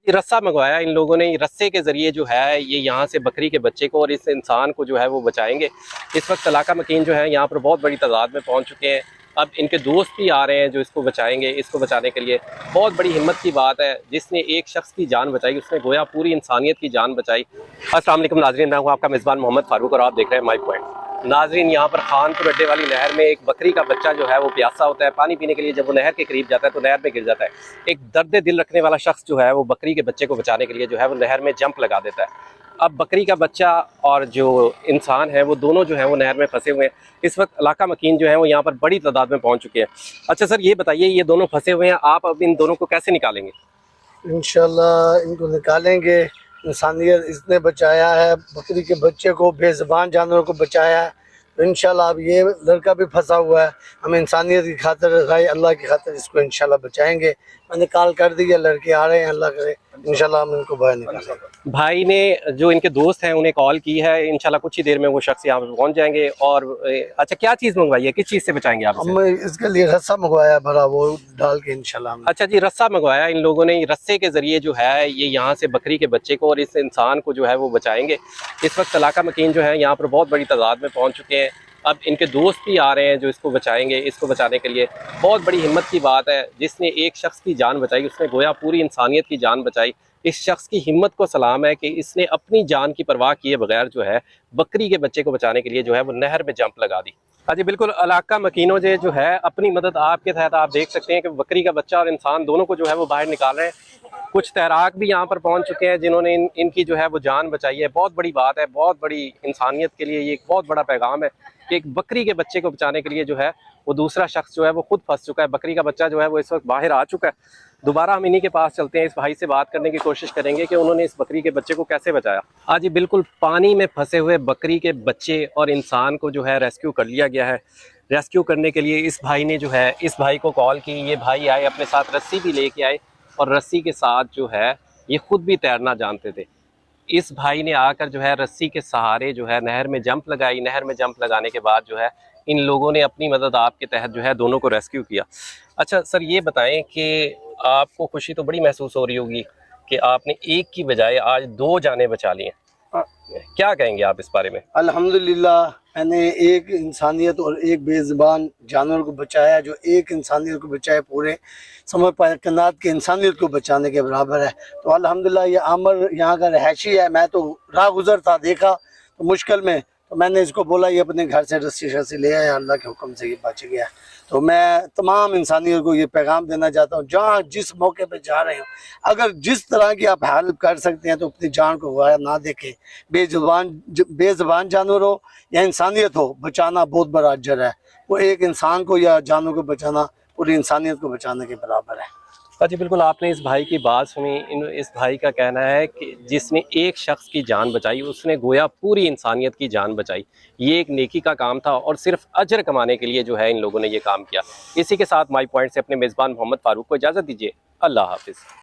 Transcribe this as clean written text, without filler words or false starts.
रस्सा मंगवाया इन लोगों ने, रस्से के ज़रिए जो है ये यहाँ से बकरी के बच्चे को और इस इंसान को जो है वो बचाएंगे। इस वक्त इलाका मकीन जो है यहाँ पर बहुत बड़ी तादाद में पहुँच चुके हैं। अब इनके दोस्त भी आ रहे हैं जो इसको बचाएंगे। इसको बचाने के लिए बहुत बड़ी हिम्मत की बात है, जिसने एक शख्स की जान बचाई उसने गोया पूरी इंसानियत की जान बचाई। अस्सलाम वालेकुम नाज़रीन, मैं हूँ आपका मेज़बान मोहम्मद फारूक और आप देख रहे हैं माई पॉइंट। नाज़रीन, यहाँ पर खानपुर अड्डे वाली नहर में एक बकरी का बच्चा जो है वो प्यासा होता है। पानी पीने के लिए जब वो नहर के करीब जाता है तो नहर में गिर जाता है। एक दर्द दिल रखने वाला शख्स जो है वो बकरी के बच्चे को बचाने के लिए जो है वो नहर में जंप लगा देता है। अब बकरी का बच्चा और जो इंसान है वो दोनों जो है वो नहर में फंसे हुए हैं। इस वक्त इलाका मकीन जो है वो यहाँ पर बड़ी तादाद में पहुँच चुके हैं। अच्छा सर, ये बताइए, ये दोनों फंसे हुए हैं, आप अब इन दोनों को कैसे निकालेंगे? इंशाल्लाह इनको निकालेंगे। इंसानियत इसने बचाया है, बकरी के बच्चे को, बेज़ुबान जानवरों को बचाया है। तो इंशाल्लाह अब ये लड़का भी फंसा हुआ है, हम इंसानियत की खातिर, अल्लाह की खातिर इसको इंशाल्लाह बचाएंगे। मैंने कॉल कर दिया, लड़के आ रहे हैं, अल्लाह करे इंशाल्लाह हम इनको बाहर निकालेंगे। भाई ने जो इनके दोस्त हैं उन्हें कॉल की है, इंशाल्लाह कुछ ही देर में वो शख्स यहाँ पे पहुँच जाएंगे। और अच्छा, क्या चीज़ मंगवाई है, किस चीज़ से बचाएंगे आप? हम इसके लिए रस्सा मंगवाया भरा, वो डाल के इंशाल्लाह। अच्छा जी, रस्सा मंगवाया इन लोगों ने, रस्से के ज़रिए जो है ये यहाँ से बकरी के बच्चे को और इस इंसान को जो है वो बचाएंगे। इस वक्त इलाका मकीन जो है यहाँ पर बहुत बड़ी तादाद में पहुँच चुके हैं। अब इनके दोस्त भी आ रहे हैं जो इसको बचाएंगे। इसको बचाने के लिए बहुत बड़ी हिम्मत की बात है, जिसने एक शख्स की जान बचाई उसने गोया पूरी इंसानियत की जान बचाई। इस शख्स की हिम्मत को सलाम है कि इसने अपनी जान की परवाह किए बगैर जो है बकरी के बच्चे को बचाने के लिए जो है वो नहर में जंप लगा दी। हाँ जी बिल्कुल, इलाका मकीनों जो है अपनी मदद आपके तहत आप देख सकते हैं कि बकरी का बच्चा और इंसान दोनों को जो है वो बाहर निकाल रहे हैं। कुछ तैराक भी यहाँ पर पहुँच चुके हैं जिन्होंने इनकी जो है वो जान बचाई है। बहुत बड़ी बात है, बहुत बड़ी इंसानियत के लिए ये एक बहुत बड़ा पैगाम है कि एक बकरी के बच्चे को बचाने के लिए जो है वो दूसरा शख्स जो है वो खुद फंस चुका है। बकरी का बच्चा जो है वो इस वक्त बाहर आ चुका है। दोबारा हम इन्हीं के पास चलते हैं, इस भाई से बात करने की कोशिश करेंगे कि उन्होंने इस बकरी के बच्चे को कैसे बचाया। हाँ जी बिल्कुल, पानी में फंसे हुए बकरी के बच्चे और इंसान को जो है रेस्क्यू कर लिया गया है। रेस्क्यू करने के लिए इस भाई ने जो है इस भाई को कॉल की। ये भाई आए, अपने साथ रस्सी भी लेके आए और रस्सी के साथ जो है ये खुद भी तैरना जानते थे। इस भाई ने आकर जो है रस्सी के सहारे जो है नहर में जंप लगाई। नहर में जंप लगाने के बाद जो है इन लोगों ने अपनी मदद आपके तहत जो है दोनों को रेस्क्यू किया। अच्छा सर, ये बताएं कि आपको खुशी तो बड़ी महसूस हो रही होगी कि आपने एक की बजाय आज दो जानें बचा ली हैं। क्या कहेंगे आप इस बारे में? अल्हम्दुलिल्लाह, मैंने एक इंसानियत और एक बेज़ुबान जानवर को बचाया, जो एक इंसानियत को बचाए पूरे समय कायनात के इंसानियत को बचाने के बराबर है। तो अल्हम्दुलिल्लाह, ये आमर यहाँ का रहायशी है। मैं तो राह गुजर था, देखा तो मुश्किल में, तो मैंने इसको बोला ये अपने घर से रस्सी शस्सी ले आया, अल्लाह के हुक्म से ये बच गया। तो मैं तमाम इंसानियत को ये पैगाम देना चाहता हूँ, जहाँ जिस मौके पे जा रहे हो, अगर जिस तरह की आप हेल्प कर सकते हैं तो अपनी जान को वाया ना देखें। बेज़ुबान जानवर हो या इंसानियत हो, बचाना बहुत बड़ा अजर है। वो एक इंसान को या जानवर को बचाना पूरी इंसानियत को बचाने के बराबर है। जी बिल्कुल, आपने इस भाई की बात सुनी। इस भाई का कहना है कि जिसने एक शख्स की जान बचाई उसने गोया पूरी इंसानियत की जान बचाई। ये एक नेकी का काम था और सिर्फ अजर कमाने के लिए जो है इन लोगों ने ये काम किया। इसी के साथ माई पॉइंट से अपने मेज़बान मोहम्मद फारूक को इजाज़त दीजिए। अल्लाह हाफिज़।